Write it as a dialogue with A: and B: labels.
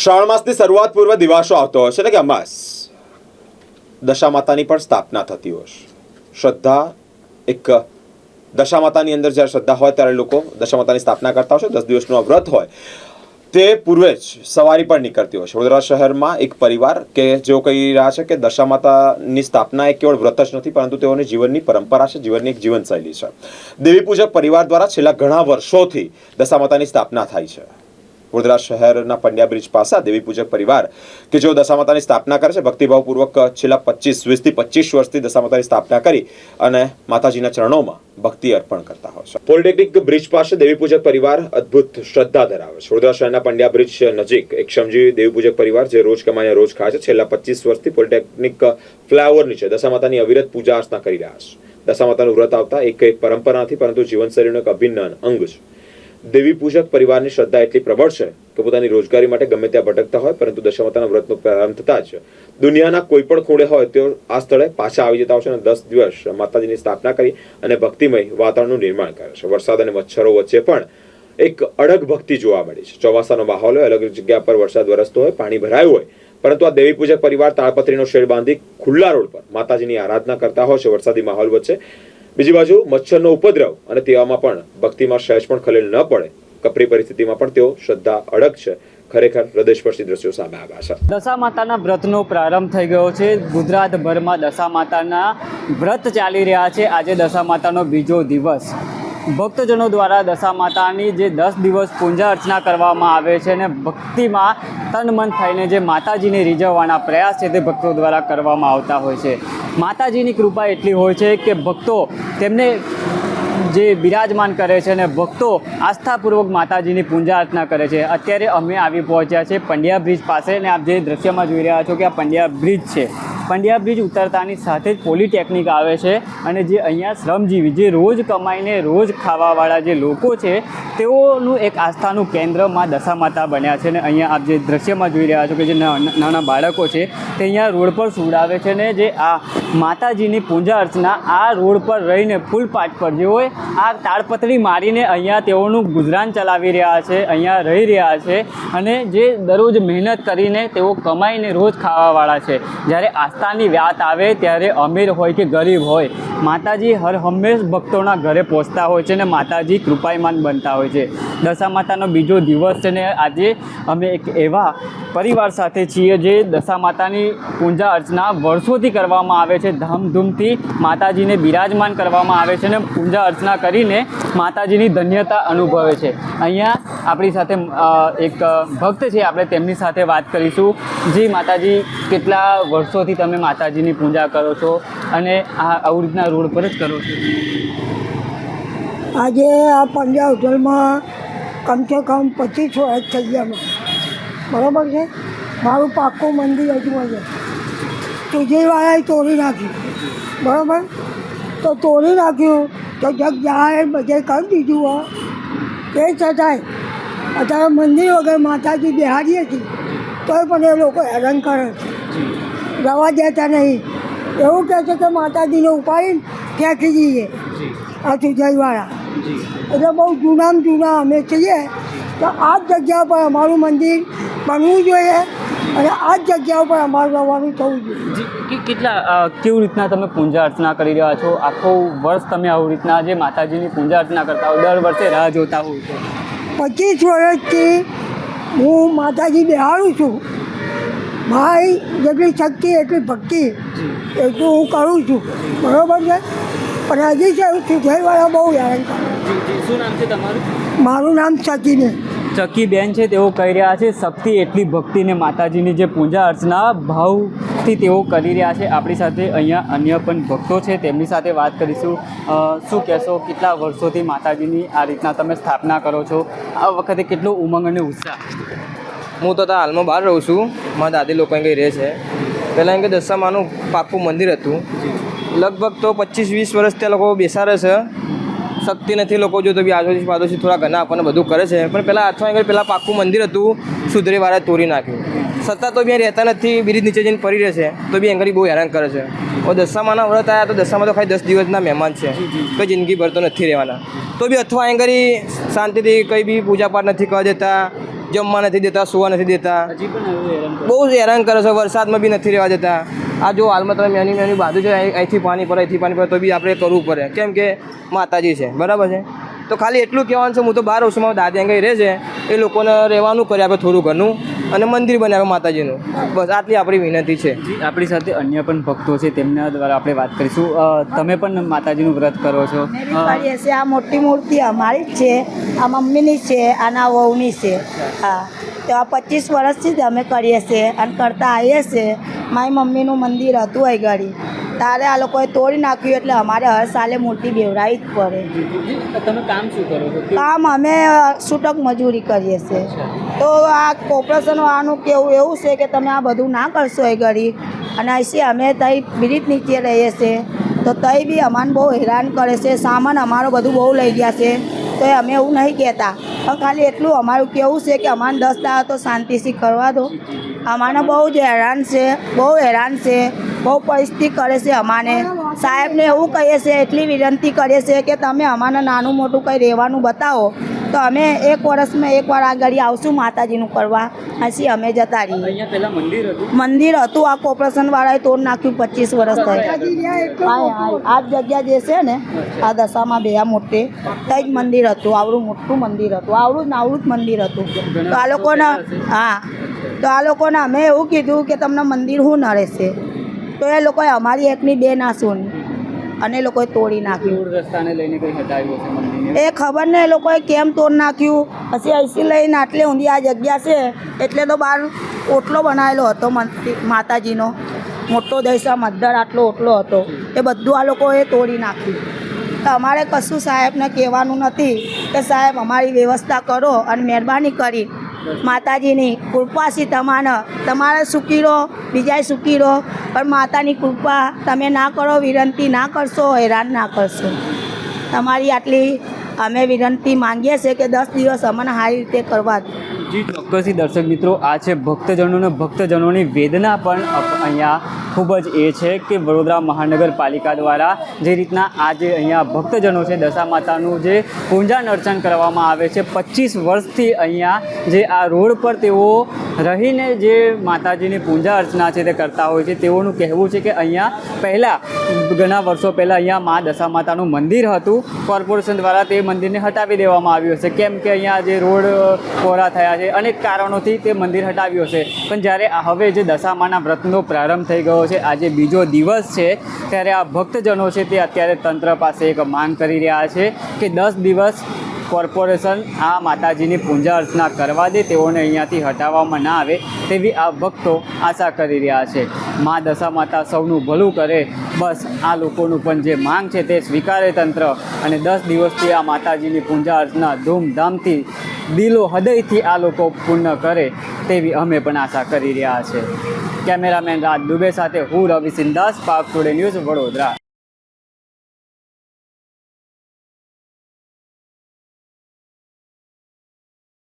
A: શ્રાવણ માસની શરૂઆત પૂર્વે દિવાસો આવતો હોય છે, એટલે કે અમાસ. દશા માતાની પણ સ્થાપના થતી હોય છે. શ્રદ્ધા એક દશા માતાની અંદર જ્યારે શ્રદ્ધા હોય ત્યારે લોકો દશા માતાની સ્થાપના કરતા હોય છે. 10 દિવસનું આ વ્રત હોય તે પૂર્વે જ સવારી પણ નીકળતી હોય છે. વડોદરા શહેરમાં એક પરિવાર કે જેઓ કહી રહ્યા છે કે દશા માતાની સ્થાપના એ કેવળ વ્રત જ નથી, પરંતુ તેઓની જીવનની પરંપરા છે, જીવનની એક જીવનશૈલી છે. દેવી પૂજક પરિવાર દ્વારા છેલ્લા ઘણા વર્ષોથી દશા માતાની સ્થાપના થાય છે. વડોદરા શહેરના પંડ્યા બ્રિજ પાસે દેવી પૂજક પરિવાર કે જેઓ દશા માતાની સ્થાપના કરે છે, ભક્તિભાવપૂર્વક છેલ્લા 20 થી 25 વર્ષથી દશા માતાની સ્થાપના કરી અને માતાજીના ચરણોમાં ભક્તિ અર્પણ કરતા હોય છે. પોલિટેકનિક બ્રિજ પાસે દેવી પૂજક પરિવાર અદ્ભુત શ્રદ્ધા ધરાવે છે. વડોદરા શહેરના પંડ્યા બ્રિજ નજીક એક સમજી દેવી પૂજક પરિવાર જે રોજ કમાઈને રોજ ખાય છે, છેલ્લા 25 વર્ષથી પોલિટેકનિક ફ્લાયઓવર નીચે દશા માતાની અવિરત પૂજા અર્ચના કરી રહ્યા છે. દશા માતાનું વ્રત આવતા એક પરંપરા નથી, પરંતુ જીવનશૈલીનું એક અભિન્ન અંગ છે. દેવી પૂજક પરિવારની શ્રદ્ધા એટલી પ્રબળ છે કે પોતાની રોજગારી માટે ગમે ત્યાં ભટકતા હોય, પરંતુ દશા માતાના વ્રતનો પ્રારંભ થતા જ દુનિયાના કોઈ પણ ખૂણે હોય તેઓ આ સ્થળે પાછા આવી જતા હોય છે અને 10 દિવસ માતાજીની સ્થાપના કરી અને ભક્તિમય વાતાવરણનું નિર્માણ કરે છે. વરસાદ અને મચ્છરો વચ્ચે પણ એક અડગ ભક્તિ જોવા મળી છે. ચોમાસાનો માહોલ હોય, અલગ જગ્યા પર વરસાદ વરસતો હોય, પાણી ભરાયું હોય, પરંતુ આ દેવી પૂજક પરિવાર તાળપત્રીનો શેડ બાંધી ખુલ્લા રોડ પર માતાજીની આરાધના કરતા હોય છે વરસાદી માહોલ વચ્ચે. બીજી બાજુ મચ્છરનો ઉપદ્રવ અને તેવામાં પણ ભક્તિમાં સહેજ પણ ખલેલ ન પડે, કપરી પરિસ્થિતિમાં પણ તેઓ શ્રદ્ધા અડગ છે. ખરેખર હૃદયસ્પર્શી દ્રશ્યો સામે આવ્યા છે.
B: દશા માતાના વ્રતનો પ્રારંભ થઈ ગયો છે. ગુજરાતભરમાં દશા માતાના વ્રત ચાલી રહ્યા છે. આજે દશા માતાનો બીજો દિવસ. ભક્તજનો દ્વારા દશા માતાની જે 10 દિવસ પૂજા અર્ચના કરવામાં આવે છે અને ભક્તિમાં તન મન થઈને જે માતાજીને રીઝવવાના પ્રયાસ છે તે ભક્તો દ્વારા કરવામાં આવતા હોય છે. માતાજીની કૃપા એટલી હોય છે કે ભક્તો તેમને જે બિરાજમાન કરે છે અને ભક્તો આસ્થાપૂર્વક માતાજીની પૂજા અર્ચના કરે છે. અત્યારે અમે આવી પહોંચ્યા છે પંડ્યા બ્રિજ પાસે અને આપ જે દ્રશ્યમાં જોઈ રહ્યા છો કે આ પંડ્યા બ્રિજ છે. પંડ્યા બ્રિજ ઉતરતાની સાથે જ પોલિટેકનિક આવે છે અને જે અહીંયા શ્રમજીવી જે રોજ કમાઈને રોજ ખાવાવાળા જે લોકો છે તેઓનું એક આસ્થાનું કેન્દ્ર માં દશા માતા બન્યા છે. અને અહીંયા આપ જે દ્રશ્યમાં જોઈ રહ્યા છો કે જે નાના બાળકો છે તે અહીંયા રોડ પર સુવડાવે છે ને જે આ માતાજીની પૂજા અર્ચના આ રોડ પર રહીને ફૂલપાટ પર જે હોય આ તાળપત્રી મારીને અહીંયા તેઓનું ગુજરાન ચલાવી રહ્યા છે, અહીંયા રહી રહ્યા છે અને જે દરરોજ મહેનત કરીને તેઓ કમાઈને રોજ ખાવાવાળા છે. જ્યારે આસ્થાની વાત આવે ત્યારે અમીર હોય કે ગરીબ હોય, માતાજી હર હંમેશ ભક્તોના ઘરે પહોંચતા હોય છે અને માતાજી કૃપાયમાન બનતા હોય છે. દશા માતાનો બીજો દિવસ છે ને આજે અમે એક એવા પરિવાર સાથે છીએ જે દશા માતાની પૂજા અર્ચના વર્ષોથી કરવામાં આવે છે. ધામધૂમથી માતાજીને બિરાજમાન કરવામાં આવે છે અને પૂજા અર્ચના કરીને માતાજીની ધન્યતા અનુભવે છે. અહીંયા આપણી સાથે એક ભક્ત છે, આપણે તેમની સાથે વાત કરીશું. જી માતાજી, કેટલા વર્ષોથી તમે માતાજીની પૂજા કરો છો અને આવી રીતના રોડ પર જ કરો છો?
C: આજે આ પંડ્યા હોટલમાં કમસે કમ 25 વર્ષ થઈ ગયા. બરાબર છે. મારું પાક્કું મંદિર હજુ છે. તુજેવાળાએ તોડી નાખ્યું. બરાબર. તો તોડી નાખ્યું તો જગ જાય બધે કરી દીધું હોય તે છતાંય અત્યારે મંદિર વગર માતાજી બિહારી હતી તોય પણ એ લોકો હેરાન કરે છે, જવા દેતા નહીં. એવું કહે છે કે માતાજીને ઉપાડીને ફેંકી દઈએ આ તુજઈવાળા. એટલે બહુ જૂના અમે છીએ. તો આ જ જગ્યા પર અમારું મંદિર બનવું જોઈએ અને આ જ જગ્યા ઉપર અમારું રહેવાનું થવું જોઈએ.
B: કેવી રીતના તમે પૂજા અર્ચના કરી રહ્યા છો? આખું વર્ષ તમે આવી રીતના જે માતાજીની પૂજા અર્ચના કરતા હો, દર વર્ષે રાહ જોતા હોવ છો?
C: 25 વર્ષથી હું માતાજી બિહારું છું. મારી જેટલી શક્તિ એટલી ભક્તિ એટલું હું કરું છું. બરાબર છે. પણ હજી છે સુધઈવાળા બહુ હેરાન કરે.
B: શું નામ છે તમારું?
C: મારું નામ ચકીબેન.
B: ચકીબેન છે. તેઓ કહી રહ્યા છે શક્તિ એટલી ભક્તિને માતાજીની જે પૂજા અર્ચના ભાવથી તેઓ કરી રહ્યા છે. આપણી સાથે અહીંયા અન્ય પણ ભક્તો છે, તેમની સાથે વાત કરીશું. શું કહેશો, કેટલા વર્ષોથી માતાજીની આ રીતના તમે સ્થાપના કરો છો? આ વખતે કેટલો ઉમંગ અને ઉત્સાહ?
D: હું તો હાલમાં બહાર રહું છું. મારા દાદી લોકો અહીં રહે છે. પહેલાં એમ કે દશામાનું પાક્કું મંદિર હતું. લગભગ તો 25-20 વર્ષ ત્યાં લોકો બેસાડે છે. શક્તિ નથી લોકો જો તો બી આજુબાજુ પાડોશી થોડા ઘણા આપણને બધું કરે છે. પણ પહેલાં હાથમાં પહેલાં પાક્કું મંદિર હતું, સુધરીવાળાએ તોડી નાખ્યું. છતાં તો બી અહીં રહેતા નથી, બ્રિજ નીચે જઈને પડી રહે છે, તો બી એંગરી બહુ હેરાન કરે છે. હવે દશામાના વ્રત આવ્યા તો દશામાં તો ખાલી 10 દિવસના મહેમાન છે, કોઈ જિંદગીભર તો નથી રહેવાના. તો બી અથવા એંગરી શાંતિથી કંઈ બી પૂજાપાઠ નથી કરવા દેતા, જમવા નથી દેતા, સુવા નથી દેતા,
B: હજી પણ એવું હેરાન કરે.
D: બહુ જ હેરાન કરે છે. વરસાદમાં બી નથી રહેવા દેતા. આ જો હાલમાં તમે મેની બાજુ છે, અહીંથી પાણી પડે, અહીંથી પાણી પડે, તો બી આપણે કરવું પડે, કેમ કે માતાજી છે, બરાબર છે. તો ખાલી એટલું કહેવાનું છે, હું તો 12 વર્ષમાં દાદી અંગે રહે છે, એ લોકોને રહેવાનું કરે આપણે થોડું ઘરનું, અને મંદિર બનાવે માતાજીનું. બસ આટલી આપણી વિનંતી છે.
B: જી, આપણી સાથે અન્ય પણ ભક્તો છે, તેમના દ્વારા આપણે વાત કરીશું. તમે પણ માતાજીનું વ્રત કરો છો?
E: અમે બી કરીએ છીએ. આ મોટી મૂર્તિ અમારી જ છે, આ મમ્મીની છે, આના વહુની છે. હા, તો આ 25 વર્ષથી જ અમે કરીએ છીએ અને કરતા આવીએ છીએ. મારી મમ્મીનું મંદિર હતું અહીં ગાડી, તારે આ લોકોએ તોડી નાખ્યું, એટલે અમારે હર સાલે મૂર્તિ બેવડાવી જ પડે.
B: તમે કામ શું કરો છો?
E: કામ અમે છૂટક મજૂરી કરીએ છીએ. તો આ કોર્પોરેશનવાળાનું કેવું એવું છે કે તમે આ બધું ના કરશો એ ઘડી, અને અહીંથી અમે ત્યાં બ્રિજ નીચે રહીએ છીએ, તો ત્યાં બી અમાને બહુ હેરાન કરે છે. સામાન અમારો બધું બહુ લઈ ગયા છે, તો એ અમે એવું નહીં કહેતા, પણ ખાલી એટલું અમારું કેવું છે કે અમાને 10 દાડા તો શાંતિથી કરવા દો. અમાને બહુ જ હેરાન છે, બહુ હેરાન છે, બહુ પરિસ્થિતિ કરે છે અમાને. સાહેબને એવું કહીએ છીએ, એટલી વિનંતી કરીએ છીએ કે તમે અમાને નાનું મોટું કંઈ રહેવાનું બતાવો, તો અમે 1 વર્ષમાં એકવાર આ ઘડી આવશું માતાજીનું કરવા, પછી અમે જતા રહીએ.
B: અહીંયા પહેલા મંદિર હતું.
E: મંદિર હતું, આ કોર્પોરેશનવાળાએ તોડ નાખ્યું. 25 વર્ષ થાય. આ જ જગ્યા જે છે ને, આ દશામાં બે મોટે ત્યાં જ મંદિર હતું. આવડું મોટું મંદિર હતું, આવડું ને આવડું જ મંદિર હતું. તો આ લોકોને, હા, તો આ લોકોને અમે એવું કીધું કે તમને મંદિર શું નડે છે, તો એ લોકોએ અમારી એકની બે ના સુની, અને એ લોકોએ તોડી નાખ્યું.
B: રોડ રસ્તાને લઈને કંઈ હટાવ્યું છે મંદિરને?
E: એ ખબર ને એ લોકોએ કેમ તોડ નાખ્યું. પછી અહીંથી લઈને આટલે ઊંધી આ જગ્યા છે, એટલે તો બહાર ઓટલો બનાવેલો હતો માતાજીનો, મોટો દૈસા મદ્દર આટલો ઓટલો હતો, એ બધું આ લોકોએ તોડી નાખ્યું. તો અમારે કશું સાહેબને કહેવાનું નથી કે સાહેબ અમારી વ્યવસ્થા કરો, અને મહેરબાની કરી માતાજીની કૃપાથી તમારે સુખી રહો, બીજાએ સુખી રહો, પણ માતાની કૃપા તમે ના કરો, વિનંતી ના કરશો, હેરાન ના કરશો. તમારી આટલી અમે વિનંતી માંગીએ છીએ કે 10 દિવસ અમને સારી રીતે કરવા દો.
B: જી, ચોક્કસથી દર્શક મિત્રો, આ છે ભક્તજનોની વેદના પણ અહીંયા ખૂબ જ એ છે કે વડોદરા મહાનગરપાલિકા દ્વારા જે રીતના આ જે અહીંયા ભક્તજનો છે, દશા માતાનું જે પૂજાન અર્ચન કરવામાં આવે છે, 25 વર્ષથી અહીંયા જે આ રોડ પર તેઓ રહીને જે માતાજીની પૂજા અર્ચના છે તે કરતા હોય છે. તેઓનું કહેવું છે કે અહીંયા પહેલાં ઘણા વર્ષો પહેલાં અહીંયા મા દશા માતાનું મંદિર હતું, કોર્પોરેશન દ્વારા તે મંદિરને હટાવી દેવામાં આવ્યું છે, કેમ કે અહીંયા જે રોડ પહોળા થયા છે, અનેક કારણોથી તે મંદિર હટાવ્યું છે. પણ જ્યારે હવે જે દશામાના વ્રતનો પ્રારંભ થઈ ગયો છે, આજે બીજો દિવસ છે, ત્યારે આ ભક્તજનો છે તે અત્યારે તંત્ર પાસે એક માંગ કરી રહ્યા છે કે 10 દિવસ કોર્પોરેશન આ માતાજીની પૂજા અર્ચના કરવા દે, તેઓને અહીંયાથી હટાવવામાં ના આવે, તેવી આ ભક્તો આશા કરી રહ્યા છે. મા દશા માતા સૌનું ભલું કરે, બસ આ લોકોનું પણ જે માંગ છે તે સ્વીકારે તંત્ર, અને 10 દિવસથી આ માતાજીની પૂજા અર્ચના ધૂમધામથી દિલો હૃદયથી આ લોકો પૂર્ણ કરે, તેવી અમે પણ આશા કરી રહ્યા છે. કેમેરામેન રાજ દુબે સાથે હું રવિ સિંદાસ, પાક ટુડે ન્યૂઝ, વડોદરા.